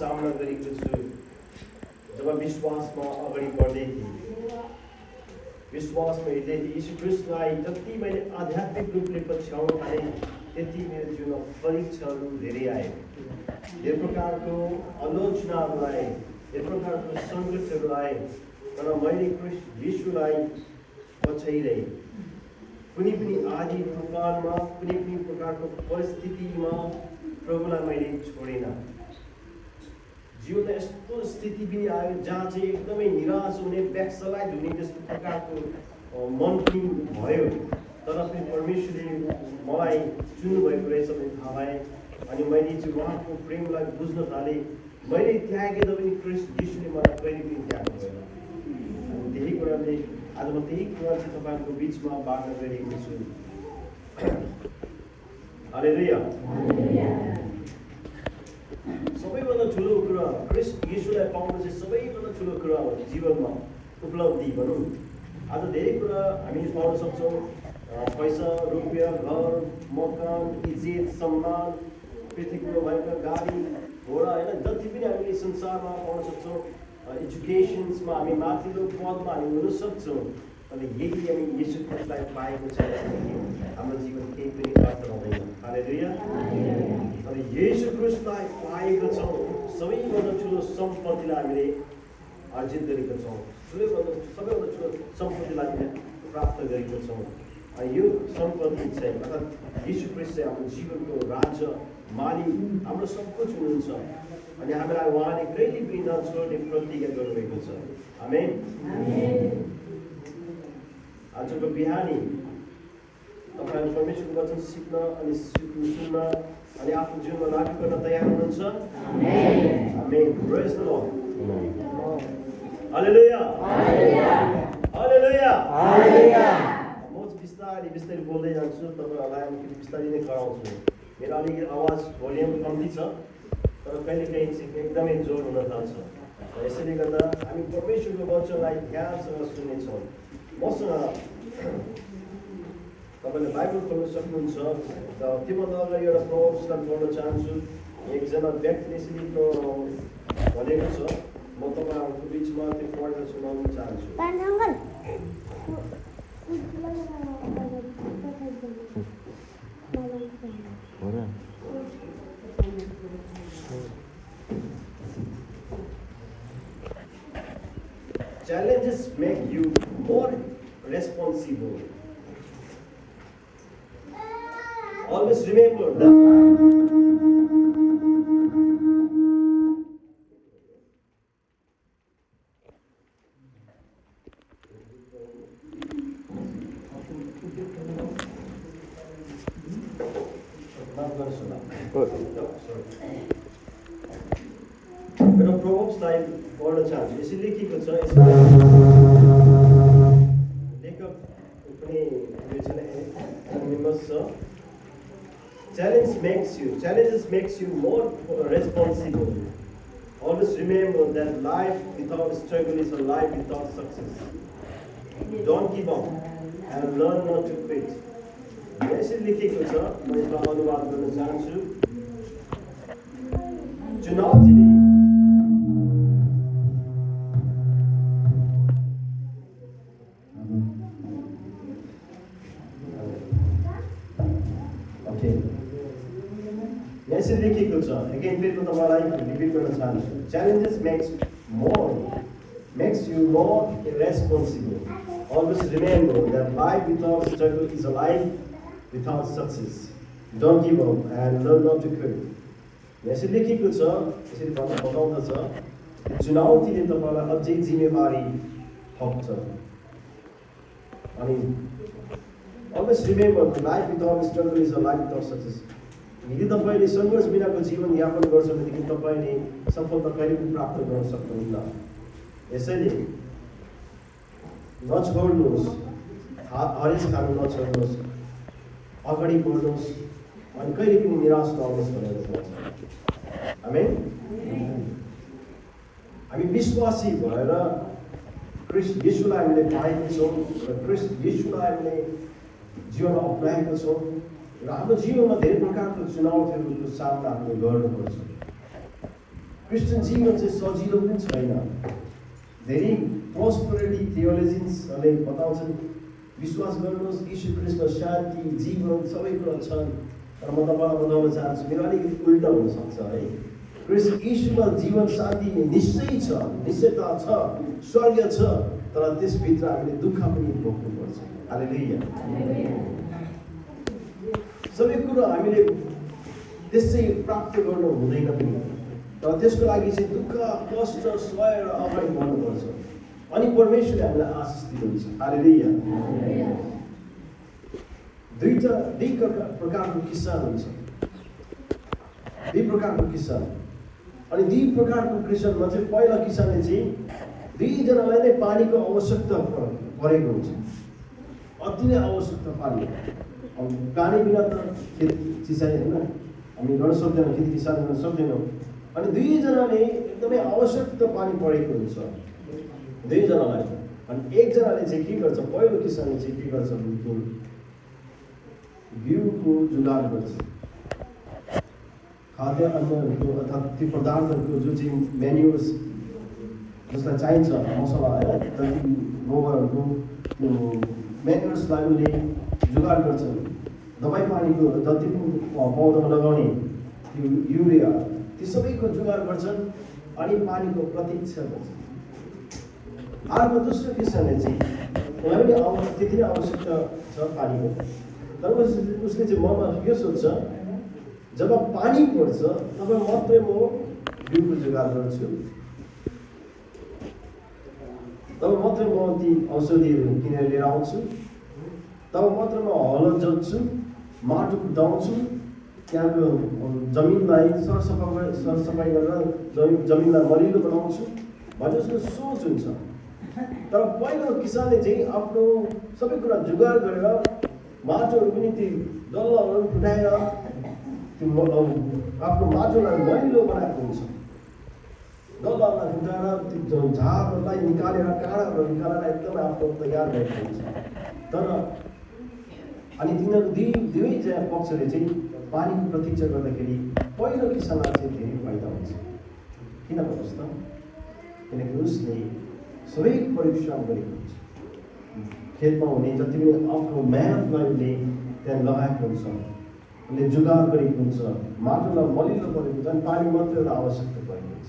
सामना गरेको छु जब विश्वासमा अगाडि बढ्दै थिएँ, विश्वासमा हिँड्दै थिएँ। यीशु ख्रीष्टलाई जति मैले आध्यात्मिक रूपले पछ्याउन थालेँ त्यति मेरो जीवनमा परीक्षाहरू धेरै आए, धेरै प्रकारको आलोचनाहरू आए, धेरै प्रकारको सङ्घर्षहरू आए, तर मैले ख्रीष्ट यीशुलाई पछ्याइरहेँ। कुनै पनि आधी तूफानमा, कुनै पनि प्रकारको परिस्थितिमा प्रभुलाई मैले छोडेन। जीवनमा यस्तो स्थिति पनि आयो जहाँ चाहिँ एकदमै निराश हुने, ब्याकस्लाइड हुने जस्तो प्रकारको मन पनि भयो, तर पनि परमेश्वरले मलाई चुन्नुभएको रहेछ भने थाहा पाएँ। अनि मैले चाहिँ उहाँको प्रेमलाई बुझ्न थालेँ। मैले त्यागेर पनि ख्रीष्ट यीशुले मलाई कहिले पनि त्याग्नु भएन। अनि त्यही कुराले आज म त्यही कुरा चाहिँ तपाईँहरूको बिचमा बाँड्न गइरहेको छु। हालेलुया। सबैभन्दा ठुलो कुरा ख्रीष्ट यीशुलाई पाउनु चाहिँ सबैभन्दा ठुलो कुरा हो जीवनमा, उपलब्धि भनौँ। आज धेरै कुरा हामी पाउन सक्छौँ, पैसा, रुपियाँ, घर, मकान, इज्जत, सम्मान, पृथ्वीमा भएका गाडी, घोडा, होइन, जति पनि हामीले संसारमा पाउन सक्छौँ। एजुकेसन्समा हामी माथिल्लो पदमा हामी हुन सक्छौँ, तर यदि हामी यीशु ख्रीष्टलाई पाएको छ भने हाम्रो जीवन केही पनि अर्थ हुँदैन। हालेलुया। तर यीशु ख्रीष्टलाई पाएको छौँ, सबैभन्दा ठुलो सम्पत्तिलाई हामीले अर्जित गरेको छौँ, सबैभन्दा ठुलो सम्पत्तिलाई हामीले प्राप्त गरेको छौँ। यो सम्पत्ति चाहिँ अर्थात् यीशु ख्रीष्ट चाहिँ हाम्रो जीवनको राज्य मालिक, हाम्रो सब कुछ हुनुहुन्छ। अनि हामीलाई उहाँले कहिले पनि नछोड्ने प्रतिज्ञा गर्नुभएको छ। आमेन। आजको बिहानी तपाईँहरू परमेश्वरको वचन सिक्न अनि सुन्न अनि आफ्नो जीवनमा लागू गर्न तयार हुनुहुन्छ? आमेन। प्रेज द लर्ड। हालेलुया। हालेलुया। हालेलुया। म बिस्तारै बिस्तारै बोल्दै जान्छु, तपाईँहरूलाई अलिकति बिस्तारै नै कराउँछु। मेरो अलिकति आवाज भोल्युम कम्ती छ, तर कहिले कहीँ चाहिँ एकदमै जोड हुन थाल्छ। यसैले गर्दा हामी परमेश्वरको वचनलाई ध्यानसँग सुन्नेछौँ। मसँग तपाईँले बाइबल खोल्न सक्नुहुन्छ र त्योभन्दा अगाडि एउटा प्रवचन पढ्न चाहन्छु। एकजना व्यक्तिले यसरी भनेको छ, म तपाईँहरूको बिचमा त्यो पढेर सुनाउन चाहन्छु। Challenges make you more responsible. Always remember that प्रोभर्ब्सलाई पढ्न चाहन्छु। यसरी लेखेको छ, यसमा लेखक पनि एनोनिमस छ। Challenges makes you more responsible. Always remember that life without struggle is a life without success. Don't give up and learn not to quit. यसरी लेखेको छ, म यसलाई अनुवाद गर्न चाहन्छु। चुनौतीले यसरी लेखेको छ। अगेन फेरि म तपाईँलाई रिपिट गर्न चाहन्छु। Challenges makes you more responsible. Always remember that life without struggle is a life without success. Don't give up and learn not to quit. यसरी लेखेको छ, यसरी बताउँदछ, चुनौतीले तपाईँलाई अझै जिम्मेवारी थप्छ। अनि always remember that life without struggle is a life without success. यदि तपाईँले सङ्घर्ष बिनाको जीवन यापन गर्छ भनेदेखि तपाईँले सफलता कहिले पनि प्राप्त गर्न सक्नुहुन्न। यसैले नछोड्नुहोस्, हरेस खानु नछोड्नुहोस्, अगाडि बढ्नुहोस् अनि कहिले पनि निराश नहोस् भनेर भन्छ। आमेन। हामी विश्वासी भएर ख्रीष्ट यीशुलाई हामीले पाएका छौँ र ख्रीष्ट यीशुलाई हामीले जीवनमा अपनाएका छौँ र हाम्रो जीवनमा धेरै प्रकारको चुनौतीहरूको सामना हामीले गर्नुपर्छ। क्रिस्चियन जीवन चाहिँ सजिलो पनि छैन। धेरै प्रोस्पेरिटी थियोलोजिन्सहरूले बताउँछन् विश्वास गर्नुहोस् यीशु ख्रीष्टमा शान्ति जीवन सबै कुरा छन्, तर म तपाईँलाई बताउन चाहन्छु मेरो अलिकति उल्टा हुनसक्छ है। क्रिस्ट यीशुमा जीवन शान्ति निश्चय छ, निश्चयता छ, स्वर्ग छ, तर त्यसभित्र हामीले दुःख पनि भोग्नुपर्छ। हालेलुया। सबै कुरा हामीले त्यसै प्राप्त गर्नु हुँदैन पनि, तर त्यसको लागि चाहिँ दुःख कष्ट सहेर अगाडि बढ्नुपर्छ, अनि परमेश्वरले हामीलाई आशिष दिनुहुन्छ। हालेलुया। दुई प्रकारको किसान हुन्छ, दुई प्रकारको किसान। अनि दुई प्रकारको किसानमा चाहिँ पहिला किसानले चाहिँ दुईजनालाई नै पानीको आवश्यकता परेको हुन्छ, अति नै आवश्यकता पानी। पानी बिना त खेती सिँचाइ होइन, हामी गर्न सक्दैनौँ, खेती किसान गर्न सक्दैनौँ। अनि दुईजनाले एकदमै आवश्यकता पानी परेको हुन्छ दुईजनालाई। अनि एकजनाले चाहिँ के गर्छ, पहिलो किसानले चाहिँ के गर्छ भने बिउको जुगाड गर्छ, खाद्य अन्नहरूको अर्थात् ती पदार्थहरूको जो चाहिँ म्यान्युर्स जसलाई चाहिन्छ मसला होइन, जति गोबरहरूको त्यो म्यान्युर्सलाई उसले जुगाड गर्छन्। दबाई पानीको जति पनि पौधामा लगाउने त्यो युरिया ती सबैको जुगाड गर्छन् अनि पानीको प्रतीक्षा गर्छन्। अर्को दोस्रो किसानले चाहिँ उसलाई पनि त्यति नै आवश्यकता छ पानीको, तर उसले चाहिँ मनमा यो सोध्छ जब पानी पर्छ तब मात्रै म बिउको जुगाड गर्छु, तब मात्रै म ती औषधिहरू किनेर लिएर आउँछु, तब मात्र म हलो जोत्छु, माटो कुदाउँछु, त्यहाँको जमिनलाई सरसफाइ गरेर जमिनलाई मलिलो बनाउँछु भन्ने उसको सोच हुन्छ। तर पहिलो किसानले चाहिँ आफ्नो सबै कुरा जुगाड गरेर माटोहरू पनि ती डल्लाहरू फुटाएर त्यो आफ्नो माटोलाई मलिलो बनाएको हुन्छ, डल्लालाई फुटाएर त्यो झारहरूलाई निकालेर काँडाहरू निकालेर एकदमै आफ्नो तयार गरेको हुन्छ। तर अनि तिनीहरू दुवै पक्षले चाहिँ पानीको प्रतीक्षा गर्दाखेरि पहिलो किसानलाई चाहिँ धेरै फाइदा हुन्छ। किन भन्नुहोस् त, किनकि उसले सबै परिश्रम गरेको हुन्छ, खेतमा हुने जति पनि आफ्नो मेहनतलाई उसले त्यहाँ लगाएको हुन्छ, उसले जुगाड गरेको हुन्छ, माटोलाई मलिलो परेको हुन्छ, अनि पानी मात्रै एउटा आवश्यकता परेको हुन्छ।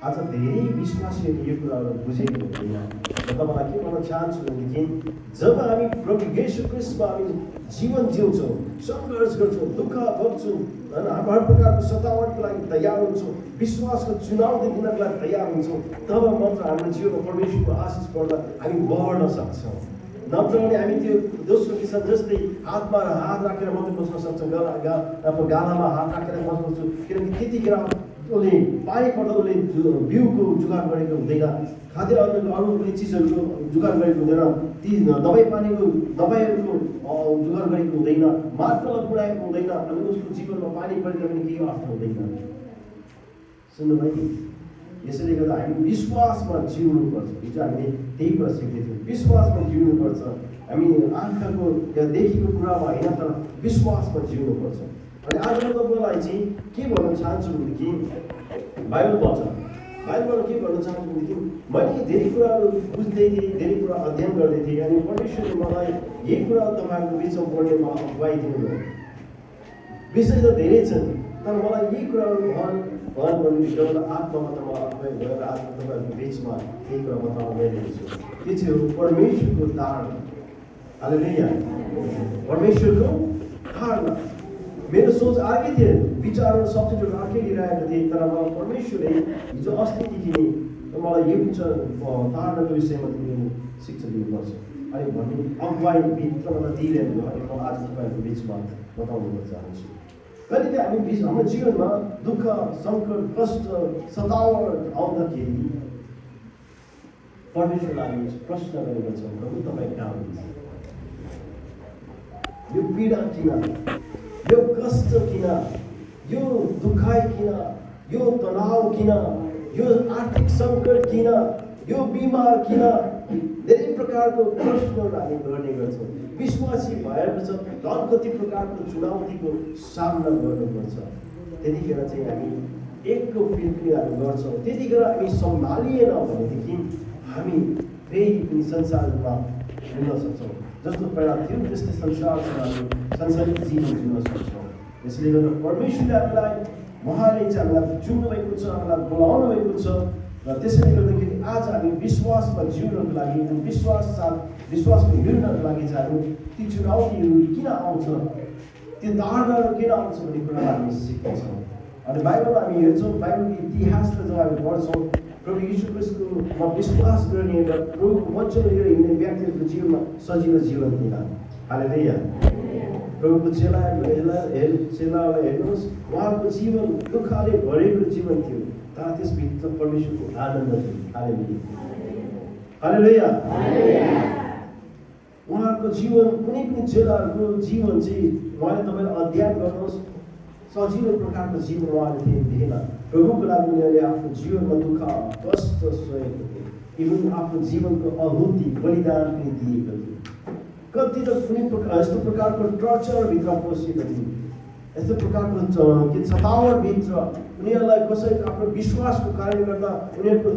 आज धेरै विश्वासीहरूले यो कुराहरू बुझेको हुँदैन। र तपाईँलाई के भन्न चाहन्छु भनेदेखि जब हामी प्रभु येशू ख्रीष्टमा हामी जीवन जिउँछौँ, सङ्घर्ष गर्छौँ, दुःख भोग्छौँ, होइन, हर प्रकारको सतावटको लागि तयार हुन्छौँ, विश्वासको चुनौती दिनको लागि तयार हुन्छौँ, तब मात्र हाम्रो जीवनमा परमेश्वरको आशिष पर्दा हामी बढ्न सक्छौँ। नत्र भने हामी त्यो दोस्रो किसान जस्तै हातमा हात राखेर मात्रै बस्न सक्छौँ, आफ्नो गालामा हात राखेर बस्नुपर्छु, किनकि त्यतिखेर उसले पानी पर्दा उसले बिउको जुगाड गरेको हुँदैन, खाद्य अन्नको अरू कुनै चिजहरूको जुगाड गरेको हुँदैन, ती दबाईहरूको जुगाड गरेको हुँदैन, माटोलाई पुऱ्याएको हुँदैन, अनि उसको जीवनमा पानी परेको पनि केही अर्थ हुँदैन। सुन्नुभयो नि? यसैले गर्दा हामी विश्वासमा जिउनुपर्छ। हिजो हामीले त्यही कुरा सिक्दै थियौँ, विश्वासमा जिउनुपर्छ। हामी आँखाको या देखेको कुरामा होइन, तर विश्वासमा जिउनुपर्छ। अनि आज म तपाईँलाई चाहिँ के भन्न चाहन्छु भनेदेखि बाइबलबाट के भन्न चाहन्छु भनेदेखि मैले धेरै कुराहरू बुझ्दै थिएँ, धेरै कुरा अध्ययन गर्दै थिएँ, अनि परमेश्वरले मलाई यही कुरा तपाईँहरूको बिचमा पढ्ने मलाई अगुवाई दिनुभयो। विषय त धेरै छन्, तर मलाई यही कुराहरू भन्नु एउटा आत्मामा त मलाई अगुवाई भएर आज तपाईँहरूको बिचमा यही कुरा बताउन गइरहेको छु। त्यो चाहिँ हो परमेश्वरको धारणा। हालेलुया। परमेश्वरको धारणा। मेरो सोच अर्कै थियो, विचारहरू सब्जेक्टहरू अर्कै लिइरहेको थिएँ, तर मलाई परमेश्वरले हिजो अस्तिदेखि नै मलाई यो विचार धारणाको विषयमा तिमीले शिक्षा दिनुपर्छ अनि भन्ने अगुवाई भित्रमा दिइरहेको भयो। अनि म आज तपाईँहरूको बिचमा बताउन चाहन्छु। कहिले हामी हाम्रो जीवनमा दुःख, सङ्कट, कष्ट, सतावट आउँदाखेरि परमेश्वरलाई हामी प्रश्न गरेका छौँ, प्रभु तपाईँ कहाँ हुनुहुन्छ? यो पीडा किन, यो कष्ट किन, यो दुखाइ किन, यो तनाव किन, यो आर्थिक सङ्कट किन, यो बिमार किन, धेरै प्रकारको प्रश्नहरू हामी गर्ने गर्छौँ। विश्वासी भएपछि धन कति प्रकारको चुनौतीको सामना गर्नुपर्छ। त्यतिखेर चाहिँ हामी एकको फिल पनि हामी गर्छौँ। त्यतिखेर हामी सम्हालिएन भनेदेखि हामी फेरि संसारमा हिँड्न सक्छौँ। जस्तो पहिला थियो त्यस्तै संसारसँग हामी संसारिक जीवन जिउन सक्छौँ। यसले गर्दा परमेश्वरले हामीलाई उहाँले चाहिँ हामीलाई चुन्नु भएको छ, हामीलाई बोलाउनु भएको छ र त्यसैले गर्दाखेरि आज हामी विश्वासमा जिउनको लागि अनि विश्वासमा हिँड्नको लागि चाहिँ हामी ती चुनौतीहरू किन आउँछ, त्यो धारणाहरू किन आउँछ भन्ने कुरालाई हामी सिक्छौँ। अनि बाइबलमा हामी हेर्छौँ, बाइबलको इतिहासलाई जब हामी पढ्छौँ, प्रभु यीशु ख्रीष्टमा विश्वास गर्ने र प्रभुको वचन लिएर हिँड्ने व्यक्तिहरूको जीवनमा सजिलो जीवन थिएन। हालेलुया। प्रभुको चेलाहरूलाई हेर्नुहोस्, उहाँको जीवन दुःखले भरेको जीवन थियो, तर त्यसभित्र परमेश्वरको आनन्द थियो। हालेलुया। हालेलुया। उहाँको जीवन कुनै पनि चेलाहरूको जीवन चाहिँ उहाँले तपाईँले अध्ययन गर्नुहोस्, सजिलो प्रकारको जीवन उहाँले थिएन। प्रभुको लागि उनीहरूले आफ्नो जीवनमा दुःख कष्ट सहेको थिए, इभन आफ्नो जीवनको आहुति बलिदान पनि दिएको थियो। कति त कुनै यस्तो प्रकारको टर्चरभित्र पसेको थियो, यस्तो प्रकारको के छतावरभित्र उनीहरूलाई कसैको आफ्नो विश्वासको कारणले गर्दा उनीहरूको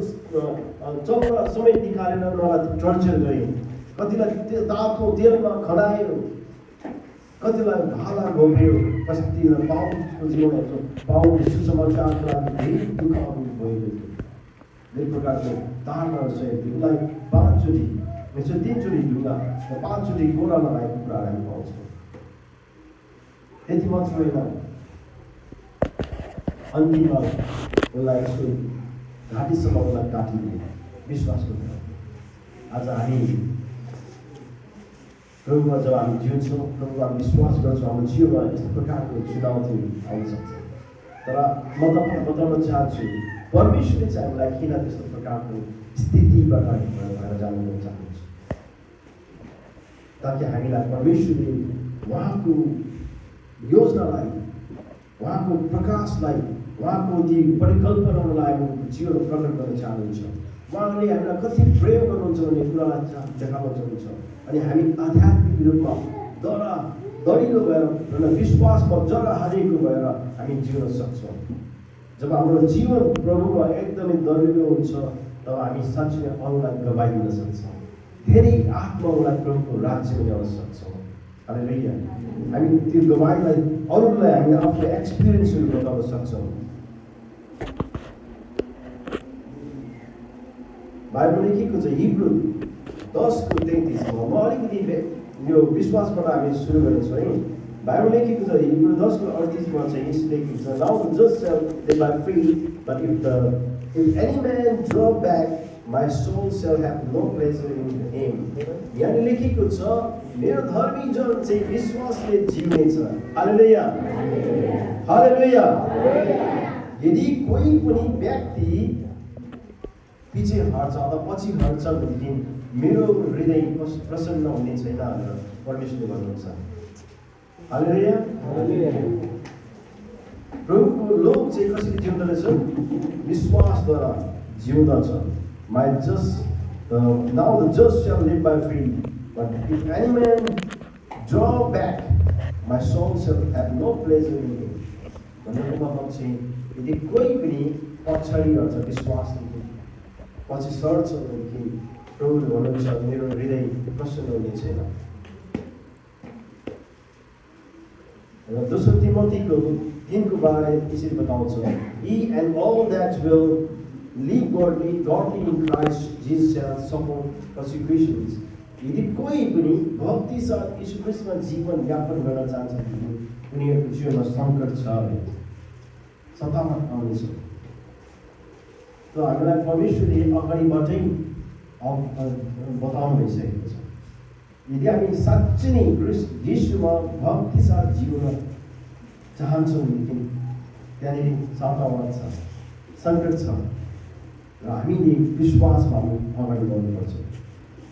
चक्र समेत निकालेर उनीहरूलाई टर्चर गरे। कतिलाई त्यो तापको तेलमा खनायो, कतिलाई भाला घोप्यो, कतिलाई पाउको जीवनहरू पाउले सुसमाचारको लागि धेरै दुःख भइरहेको थियो। धेरै प्रकारको तारहरू सहेको थियो। उसलाई 5 चोटि 3 चोटि ढुङ्गा र 5 चोटि गोरा लगाएको कुराहरू हामी पाउँछौँ। त्यति मात्र होइन, अन्तिममा उसलाई यसो घाँटीसम्म उसलाई काटिदिए विश्वासको कुरा। आज हामी प्रभुमा जब हामी जिउँछौँ, प्रभुमा विश्वास गर्छौँ, हाम्रो जीवनमा यस्तो प्रकारको चुनौती आउन सक्छ। तर म तपाईँलाई बताउन चाहन्छु, परमेश्वरले चाहिँ हामीलाई किन त्यस्तो प्रकारको स्थितिबाट भएर जानु चाहनुहुन्छ, ताकि हामीलाई परमेश्वरले उहाँको योजनालाई, उहाँको प्रकाशलाई, उहाँको ती परिकल्पनालाई जीवनमा प्रकट गर्न चाहनुहुन्छ। उहाँले हामीलाई कति प्रयोग गर्नुहुन्छ भन्ने कुरालाई देखाउन चाहनुहुन्छ। अनि हामी आध्यात्मिक रूपमा दरिलो भएर र विश्वासमा जरा हारेको भएर हामी जिउन सक्छौँ। जब हाम्रो जीवन प्रभुमा एकदमै दरिलो हुन्छ, तब हामी साँच्चै नै अरूलाई गवाइदिन सक्छौँ। धेरै आत्मालाई प्रभुको राज्यमा ल्याउन सक्छौँ। हालेलुया। हामी त्यो गवाईलाई अरूलाई हामी आफ्नो एक्सपिरियन्सहरू बताउन सक्छौँ। बाइबल लेखेको छ हिब्रू 10:33 म अलिकति यो विश्वासबाट हामी सुरु गर्नेछौँ है। बाइबल लेखेको छ हिब्रू 10:38 चाहिँ यस लेखेको छ, now the just shall live by faith, but if any man draw back, my soul shall have no pleasure in him. यहाँ लेखेको छ, मेरो धर्मी जन चाहिँ विश्वासले जिउनेछ। हालेलुया। हालेलुया। यदि कोही पनि व्यक्ति पछि हट्छ अथवा पछि हट्छ भनेदेखि मेरो हृदय प्रसन्न हुने छैन भनेर परमेश्वरले भन्नुहुन्छ। हालेलुया। प्रभुको लोक चाहिँ कसरी जिउँदो रहेछ? विश्वासद्वारा जिउँदछ। Now the just shall live by faith, but if any man draw back, my soul shall have no pleasure in him. भनेको मतलब चाहिँ यदि कोही पनि पछाडि हट्छ, विश्वासदेखि पछि सर्छ भनेदेखि प्रभुले भन्नुहुन्छ मेरो हृदय प्रसन्न हुने छैन। र दोस्रो तिमोथीको 3:12 यसरी बताउँछ, He and all that will live godly in Christ Jesus shall suffer persecutions. यदि कोही पनि भक्ति साथ यीशु ख्रीष्टमा जीवन यापन गर्न चाहन्छ भने उनीहरूको जीवनमा सङ्कट छ भने सतावट आउनेछ। त हामीलाई परमेश्वरले अगाडिबाटै बताउनु भइसकेको छ। यदि हामी साँच्चै नै यीशुमा भक्ति साथ जिउन चाहन्छौँ भनेदेखि त्यहाँनिर सतावट छ, सङ्कट छ र हामीले विश्वासमा अगाडि बढ्नुपर्छ।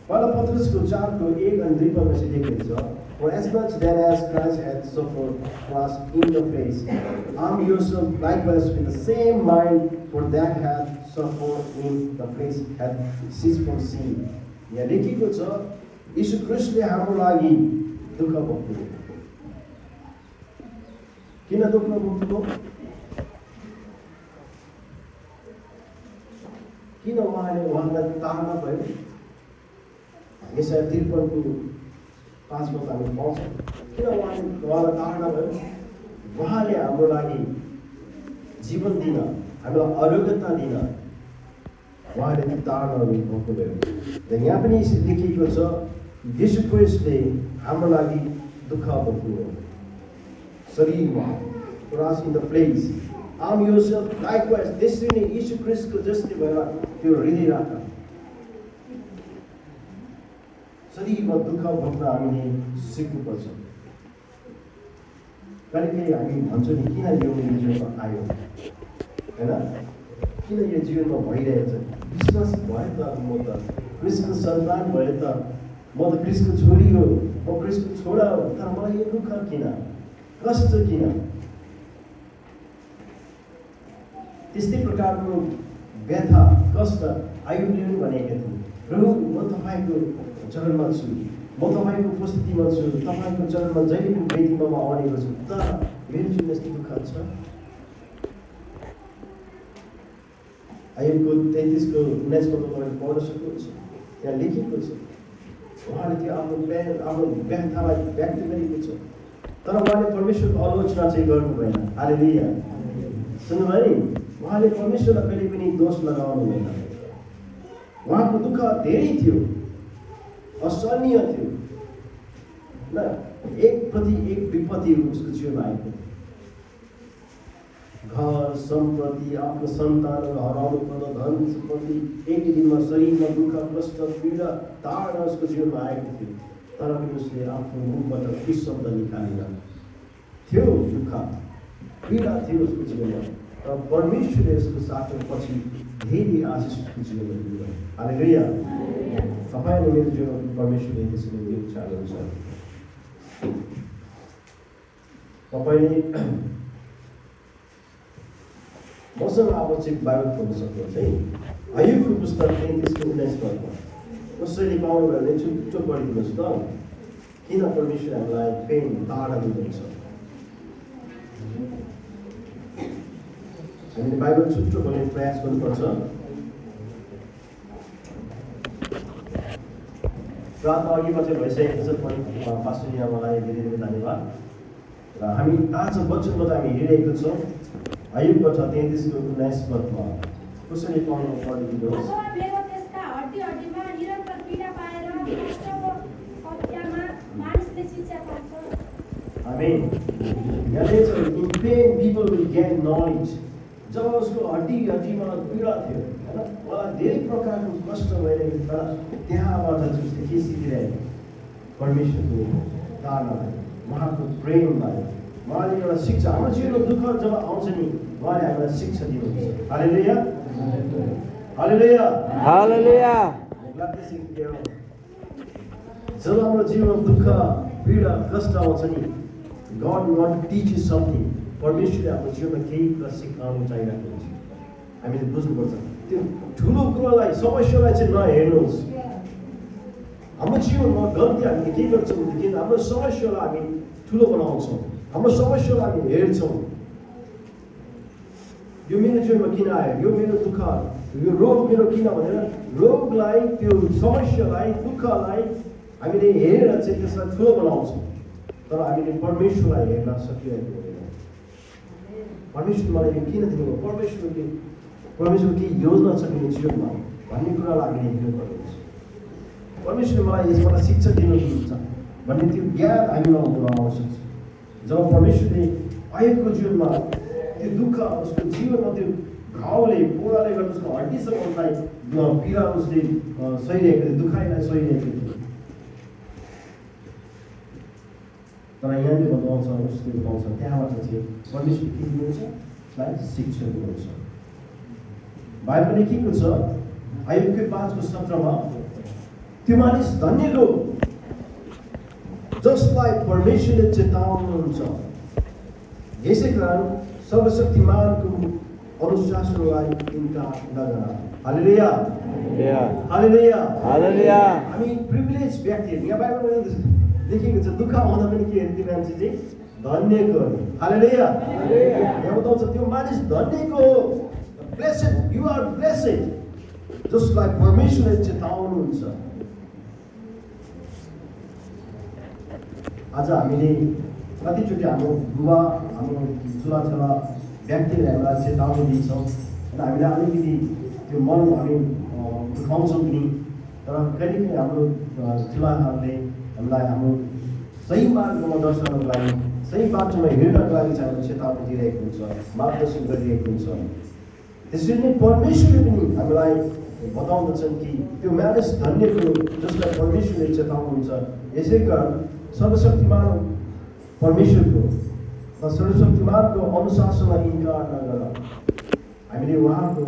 पहिला पत्रुसको 4:1-2 लेखेको छ, For as much then as Christ hath suffered for us in the flesh, arm yourself likewise with the same mind, for that hath suffered in the flesh hath ceased from sin. यहाँ लेखेको छ यीशु ख्रीष्टले हाम्रो लागि दुःख भोग्नुभयो। किन दुःख भोग्नुभयो? किन उहाँलाई तार्न भयो? यसरी 53 5 मा हामी पाउँछौँ किन उहाँलाई तार्न भयो? उहाँले हाम्रो लागि जीवन दिन, हामीलाई आरोग्यता दिन उहाँले तार्न भएको भयो। यहाँ पनि लेखिएको छ यीशु क्रिस्टले हाम्रो लागि दुःख भोग्नुभयो शरीरमा, cross in the place. Arm yourself likewise. त्यसरी नै यीशु क्रिस्टको जस्तै भएर त्यो हृदय राख। शरीरमा दुःख भोग्न हामीले सिक्नुपर्छ। कहिलेकाहीँ हामी भन्छौँ नि किन यो मेरो जीवनमा आयो, होइन? किन यो जीवनमा भइरहेछ? विश्वास भयो त म त क्रिस्टको सन्तान भयो त, म त क्रिस्टको छोरी हो, म क्रिस्टको छोरा हो, तर मलाई यो दुःख किन, कष्ट किन? त्यस्तै प्रकारको व्यथा कष्ट आयुबले पनि भनेका थिए, प्रभु म तपाईँको चरणमा छु, म तपाईँको उपस्थितिमा छु, तपाईँको चरणमा जहिले पनि वेदीमा म आउनेको छु, तर मेरो जीवनमा यस्तो दुःख छ। आयुबको 33को 19 तपाईँले पढ्न सक्नुहुन्छ, यहाँ लेखिएको छ। उहाँले त्यो आफ्नो व्यथालाई व्यक्त गरेको छ, तर उहाँले परमेश्वरको आलोचना चाहिँ गर्नु भएन। हालेलुया, सुन्नुभयो नि? उहाँले परमेश्वरलाई कहिले पनि दोष लगाउनु भएन। उहाँको दुःख धेरै थियो, असहनीय थियो न, एक प्रति एक विपत्ति उसको जीवनमा आएको। घर सम्पत्ति, आफ्नो सन्तानहरू हराउनु पर्दा, धन सम्पत्ति, एक दिनमा शरीरमा दुःख कष्ट पीडा ताडना उसको जीवनमा आएको थियो, तर पनि उसले आफ्नो मुखबाट कुछ शब्द निकालेन। थियो दुःख पीडा थियो उसको जीवनमा, तर परमेश्वरले यसको साथमा पछि धेरै आशिष उसको जीवनमा दिनुभयो। हालेलुया, तपाईँले मेरो जीवनमा परमेश्वरले त्यसरी दिएको चाहनुहुन्छ। तपाईँले मसँग आवश्यक बाइबल खोल्न सक्नुहुन्छ है। आयुबको पुस्तक 33को 19 कसैले पाउनु भयो भने छुट्टो पढिदिनुहोस् त, किन परमेश्वर हामीलाई प्रेम ताडा दिनुहुन्छ। हामीले बाइबल छुट्टो खोल्ने प्रयास गर्नुपर्छ। प्रार्थना अघिबाट भइसकेको छ, पास्टर यहाँलाई धेरै धेरै धन्यवाद। र हामी आज वचनबाट हामी हेरिरहेको छौँ आयुबबाट 33को 19 कसैले पाउनु पढिदिनुहोस्। आमेन। यहाँ लेख्छ in pain people will gain knowledge। जब उसको हड्डीमा पीडा थियो, होइन, उहाँलाई धेरै प्रकारको कष्ट भइरहेको थियो, तर त्यहाँबाट चाहिँ उसले के सिकिरहेको? परमेश्वरको ताडनालाई, उहाँको प्रेमलाई, उहाँले एउटा शिक्षा। हाम्रो जीवनमा दुःख जब आउँछ नि, उहाँले हामीलाई शिक्षा दिनुहुन्छ। हालेलुया, हालेलुया, हालेलुया। जब हाम्रो जीवनमा दुःख पीडा कष्ट आउँछ नि, God want to teach you something। परमेश्वरले हाम्रो जीवनमा केही कुरा सिकाउनु चाहिरहेको हुन्छ। हामीले बुझ्नुपर्छ त्यो ठुलो कुरालाई, समस्यालाई चाहिँ नहेर्नुहोस्। हाम्रो जीवनमा गल्ती हामीले के गर्छौँ भनेदेखि हाम्रो समस्यालाई हामी ठुलो बनाउँछौँ, हाम्रो समस्यालाई हामी हेर्छौँ। यो मेरो जीवनमा किन आयो, यो मेरो दुःख, यो रोग मेरो किन भनेर रोगलाई, त्यो समस्यालाई, दुःखलाई हामीले हेरेर चाहिँ त्यसलाई ठुलो बनाउँछौँ, तर हामीले परमेश्वरलाई हेर्न सकिरहेको हुँदैन। परमेश्वर मलाई यो किन दिनुभयो, परमेश्वर के योजना छ मेरो जीवनमा भन्ने कुरालाई हामीले हेर्नुपर्ने हुन्छ। परमेश्वरले मलाई यसबाट शिक्षा दिनुहुन्छ भन्ने त्यो ज्ञान हामीमा हुन आवश्यक छ। जब परमेश्वरले आयुबको जीवनमा त्यो दुःख, उसको जीवनमा त्यो घाउले पोडाले गर्दा उसको हड्डीसँग उसलाई पीडा उसले सहिरहेको थियो, दुखाइलाई सहिरहेको थियो, तर यहाँले बताउँछ, उसले बताउँछ त्यहाँबाट चाहिँ परमेश्वर के दिनुहुन्छ, उसलाई शिक्षा दिनुहुन्छ। बाइबलमा लेखिएको छ आयुबको 5को 17 त्यो मानिस धन्य हो जसलाई परमेश्वरले चेताउनुहुन्छ, यसै कारण सर्वशक्तिमानको अनुशासनलाई इन्कार नगर। हालेलुया, हालेलुया, हालेलुया। हामी प्रिभिलेज व्यक्तिहरू, यहाँ बाइबलमा लेखिएको छ दुःख आउँदा पनि के त्यो मान्छे चाहिँ धन्यको हो। हालेलुया, यहाँ बताउँछ त्यो मानिस धन्यको हो। Blessed, you are blessed. जसलाई परमेश्वरले चेताउनुहुन्छ। आज हामीले कतिचोटि हाम्रो बुबा हाम्रो ठुला व्यक्तिले हामीलाई चेतावनी दिन्छौँ र हामीलाई अलिकति त्यो मन हामी दुखाउँछौँ पनि, तर कहिलेकाहीँ हाम्रो ठुलाहरूले हामीलाई हाम्रो सही मार्गमा दर्शनको लागि सही बाटोमा हिँड्नको लागि चाहिँ हामीलाई चेतावनी दिइरहेको हुन्छ, मार्गदर्शन गरिरहेको हुन्छ। त्यसरी नै परमेश्वरले पनि हामीलाई बताउँदछन् कि त्यो मानिस धन्यको जसलाई परमेश्वरले चेताउनुहुन्छ। यसै कारण सर्वशक्तिमान परमेश्वरको र सर्वशक्तिमानको अनुशासनलाई इन्कार नगर। हामीले उहाँको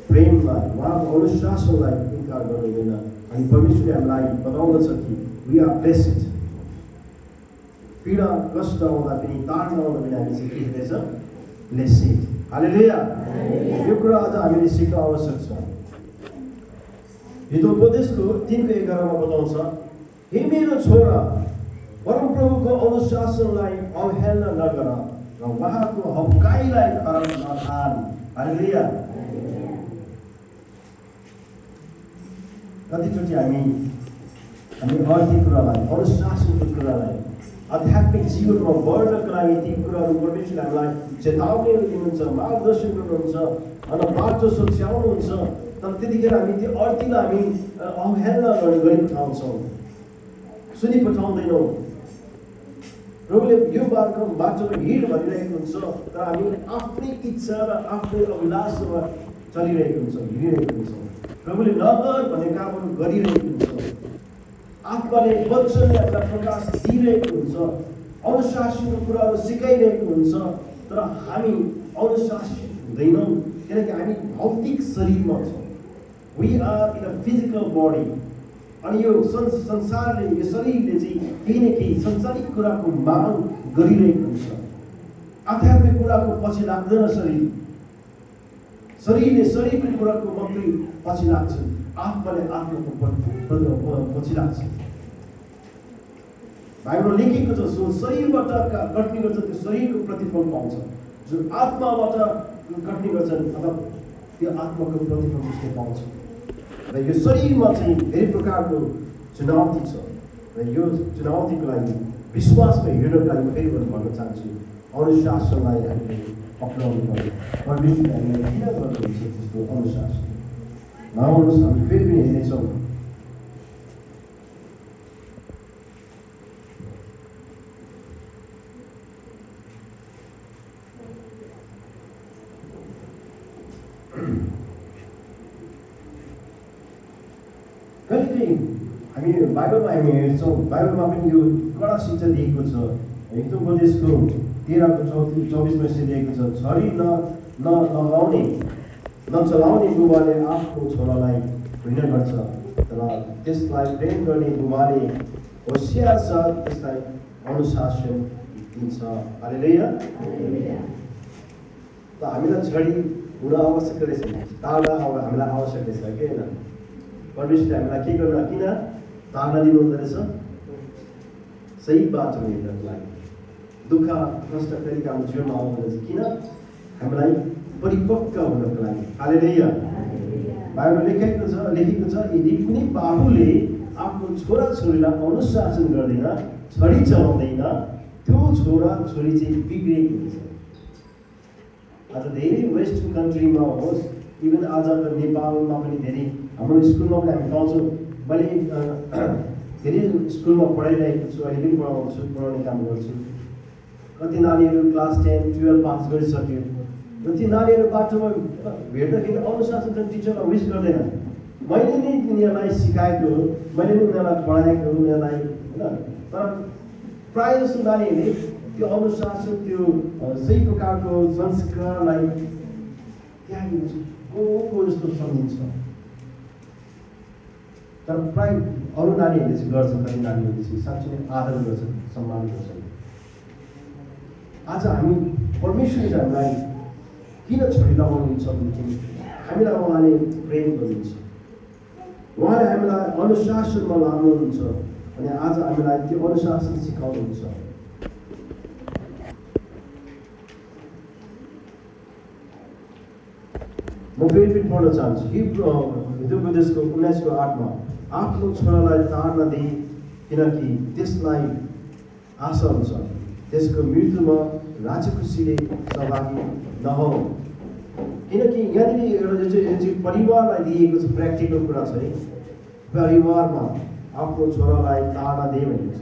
प्रेमलाई उहाँको अनुशासनलाई इन्कार गर्नुहुँदैन। अनि परमेश्वरले हामीलाई बताउँदछ कि वी आर ब्लेस्ड। पीडा कष्ट आउँदा पनि ताडना आउँदा पनि हामी चाहिँ के हुनेछ? ब्लेस्ड। हालेलुया। यो कुरा आज हामीले सिक्न आवश्यक छ। हितोपदेशको 3:11 मा बताउँछ, हे मेरो छोरा, परमप्रभुको अनुशासनलाई अवहेलना नगर र उहाँको हप्काइलाई खराब नठान। हालेलुया। कतिचोटि हामी आर्थिक कुरालाई, अनुशासनको कुरालाई, आध्यात्मिक जीवनमा बढ्नको लागि ती कुराहरू परमेश्वरले हामीलाई चेतावनीहरू दिनुहुन्छ, मार्गदर्शन गर्नुहुन्छ, अनि बाटो सोच्याउनुहुन्छ। तर त्यतिखेर हामी त्यो अर्थीलाई हामी अवहेलना गरिपठाउँछौँ, सुनिपठाउँदैनौँ। प्रभुले यो बाटोमा हिँड भनिरहेको हुन्छ, तर हामी आफ्नै इच्छा र आफ्नै अभिलाषमा चलिरहेको हुन्छौँ, हिँडिरहेको हुन्छौँ। प्रभुले नगर भन्ने कामहरू गरिरहेको हुन्छ। आत्माले वचनले हामीलाई प्रकाश दिइरहेको हुन्छ, अनुशासनको कुराहरू सिकाइरहेको हुन्छ, तर हामी अनुशासित हुँदैनौँ किनकि हामी भौतिक शरीरमा छौँ। We are in a physical body. अनि यो संसारले, यो शरीरले चाहिँ केही न केही संसारिक कुराको माग गरिरहेको हुन्छ। आध्यात्मिक कुराको पछि लाग्दैन शरीरले शरीरको कुराको मात्रै पछि लाग्छ, आत्माले आत्माको पछि लाग्छ। बाइबलमा लेखेको छ, जो शरीरबाट कट्ने गर्छ त्यो शरीरको प्रतिफल पाउँछ, जो आत्माबाट कट्ने गर्छन् अथवा त्यो आत्माको प्रतिफल उसले पाउँछ। र यो शरीरमा चाहिँ धेरै प्रकारको चुनौती छ र यो चुनौतीको लागि विश्वासमा हिँड्नको लागि फेरि भन्न चाहन्छु, अनुशासनलाई हामीले अपनाउनु पर्यो। परमेश्वरले हामीलाई किन गर्नुहुन्छ त्यस्तो अनुशासन? नआउनुहोस्, हामी फेरि पनि हेर्नेछौँ। कहिलेकाहीँ हामी बाइबलमा हामी हेर्छौँ, बाइबलमा पनि यो कडा शिक्षा दिएको छ। हितोपदेशको 13:24 दिएको छ, छडी नलाउने नचलाउने बुबाले आफ्नो छोरालाई घृणा गर्छ, तर त्यसलाई प्रेम गर्ने बुबाले होसियार साथ त्यसलाई अनुशासन दिन्छ। हालेलुया। त हामीलाई छडी हुन आवश्यक रहेछ, ताडा हामीलाई आवश्यक रहेछ कि होइन? परमेश्वरले हामीलाई के गर्नु, किन ताडना दिनुहुँदो रहेछ? सही बाटोमा हिँड्नको लागि। दुःख कष्ट कहिलेका हाम्रो जीवनमा आउँदो रहेछ, किन? हामीलाई परिपक्व हुनको लागि। हालेलुया। बाइबलमा लेखेको छ, यदि कुनै बाबुले आफ्नो छोराछोरीलाई अनुशासन गर्दैन, छडी चलाउँदैन, त्यो छोरा छोरी चाहिँ बिग्रेको हुन्छ। आज धेरै वेस्टर्न कन्ट्रीमा होस्, इभन आज त नेपालमा पनि धेरै, हाम्रो स्कुलमा पनि हामी पाउँछौँ। मैले धेरै स्कुलमा पढाइरहेको छु, अहिले पनि पढाउने काम गर्छु। कति नानीहरू क्लास 10, 12 पास गरिसक्यो र ती नानीहरू बाटोमा भेट्दाखेरि अनुशासन चाहिँ टिचरलाई विस गर्दैन। मैले नै उनीहरूलाई सिकाएको, मैले नै उनीहरूलाई पढाएको, उनीहरूलाई होइन। तर प्रायः जस्तो नानीहरूले त्यो अनुशासन, त्यो सही प्रकारको संस्कारलाई त्यागी को जस्तो सम्झिन्छ। तर प्रायः अरू नानीहरूले चाहिँ गर्छन्, कति नानीहरूले चाहिँ साँच्चै नै आदर गर्छन्, सम्मान गर्छन्। आज हामी परमेश्वरले चाहिँ हामीलाई किन छडी लगाउनुहुन्छ भने हामीलाई उहाँले प्रेम गर्नुहुन्छ, उहाँले हामीलाई अनुशासनमा लानुहुन्छ अनि आज हामीलाई त्यो अनुशासन सिकाउनुहुन्छ। म म फेरि पनि पढ्न चाहन्छु। हिब्रूपदेशको 19:8 आफ्नो छोरालाई ताड्न दिई, किनकि त्यसलाई आशा हुन्छ त्यसको मृत्युमा राज्य खुसीले सहभागी नहो। किनकि यहाँनिर एउटा जो चाहिँ परिवारलाई दिएको छ प्र्याक्टिकल कुरा छ है, परिवारमा आफ्नो छोरालाई ताड्न दे भनेको छ।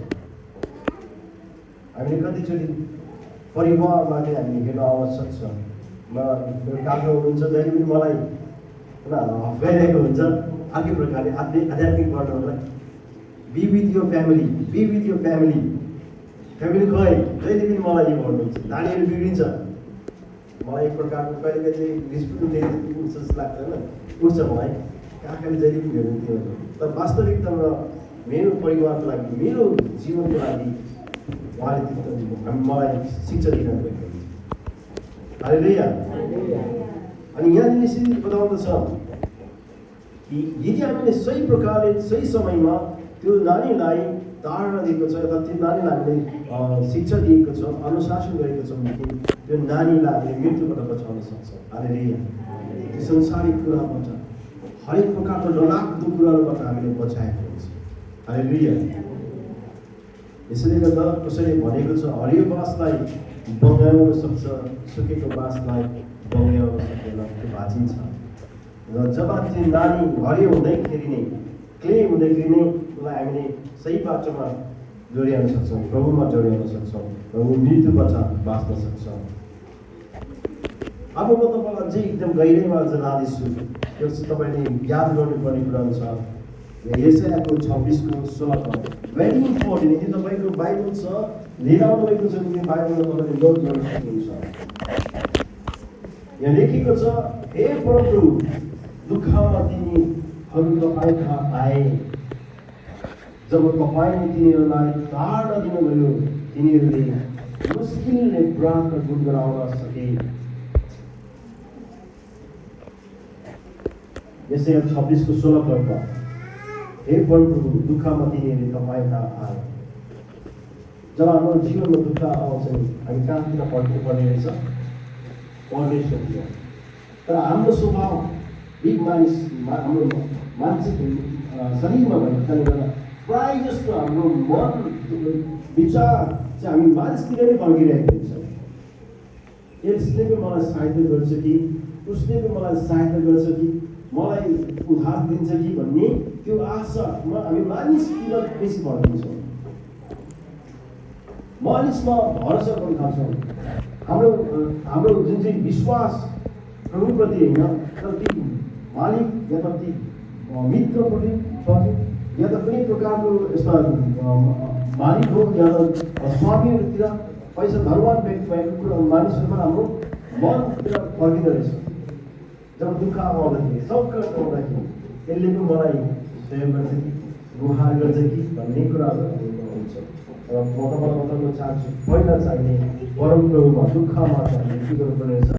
हामीले कतिचोटि परिवारमा चाहिँ हामीले हेर्न आवश्यक छ। मेरो काका हुनुहुन्छ, जहिले पनि मलाई हप्काइरहेको हुन्छ अर्कै प्रकारले आध्यात्मिक वर्णनलाई, बी विथ यो फ्यामिली, बी विथ यो फ्यामिली, फ्यामिली गए जहिले पनि मलाई यो भन्नुहुन्छ। नानीहरू बिग्रिन्छ, मलाई एक प्रकारको कहिले कहिले चाहिँ रिस पनि उठ्छ जस्तो लाग्दैन, उठ्छ मलाई काकाले जहिले पनि हेर्नुहुन्थ्यो। तर वास्तविकतामा मेरो परिवारको लागि, मेरो जीवनको लागि उहाँले मलाई शिक्षा दिनुभएको हुन्छ। हालेलुया। अनि यहाँनिर यसरी बताउँदछ कि यदि हामीले सही प्रकारले सही समयमा त्यो नानीलाई ताड्न दिएको छ अथवा त्यो नानीलाई हामीले शिक्षा दिएको छ, अनुशासन गरेको छौँ भने त्यो नानीलाई हामीले मृत्युबाट बचाउन सक्छौँ। हालेलुया। त्यो संसारिक कुराबाट, हरेक प्रकारको डरलाग्दो कुराहरूबाट हामीले बचाएको हुन्छ। हालेलुया। यसैले गर्दा कसैले भनेको छ हरियो बाँसलाई बङ्ग्याउन सक्छ, सुकेको बाँसलाई बङ्ग्याउन सक्दैन, त्यो भाँचिन्छ। र जब त्यो नानी हरियो हुँदैखेरि नै, क्ले हुँदैखेरि नै उसलाई हामीले सही बाटोमा जोड्याउन सक्छौँ, प्रभुमा जोड्याउन सक्छौँ र ऊ मृत्युबाट बाँच्न सक्छ। अब म तपाईँलाई अझै एकदम गहिरैमा अझ लाँदैछु। त्यो चाहिँ तपाईँले याद गर्नुपर्ने कुरा छ। यशायाको 26:16 भेरी इम्पोर्टेन्ट। यदि तपाईँको बाइबल छ, लिएर आउनुभएको छ भने बाइबलमा तपाईँले नोट गर्न सक्नुहुन्छ। यहाँ लेखेको छ, हे प्रभु दुःखमा तिनीहरू तपाईँ कहाँ आए, जब तपाईँले तिनीहरूलाई ताड्न दिनुभयो, तिनीहरूले मुस्किलले प्रार्थना गुनगुनाउन सके। यशाया 26:16 हे प्रभु दुःखमा तिनीहरूले तपाईँ कहाँ आए। जब हाम्रो जीवनमा दुःख आउँछ हामी कहाँतिर फर्किनुपर्ने रहेछ? परमेश्वरतिर। तर हाम्रो स्वभाव बिग मानिस, हाम्रो मानसिक शरीरमा भएको कारणले गर्दा प्रायः जस्तो हाम्रो मन विचार चाहिँ हामी मानिसतिर नै फर्किरहेको हुन्छ। यसले पनि मलाई सहायता गर्छ कि, उसले पनि मलाई सहायता गर्छ कि, मलाई उधार दिन्छ कि भन्ने त्यो आशामा हामी मानिसतिर बेसी फर्किन्छौँ, मानिसमा भरोसा गर्न थाल्छौँ। हाम्रो जुन चाहिँ विश्वास प्रभुप्रति होइन, तर ती मालिक या त ती मित्रप्रति छ, या त कुनै प्रकारको यस्ता मालिक हो या त स्वामीहरूतिर, पैसा धनवान व्यक्ति भएको कुरा मानिसहरूमा हाम्रो मनतिर फर्किँदो रहेछ। जब दुःख आउँदाखेरि, सङ्कट आउँदाखेरि यसले पनि मलाई सहयोग गर्छ कि, गुहार गर्छ कि भन्ने कुराहरू हुन्छ। र म तपाईँलाई बताउन चाहन्छु, पहिला चाहिने परम प्रभुमा दुःखमा चाहिँ हामीले के गर्नुपर्ने रहेछ?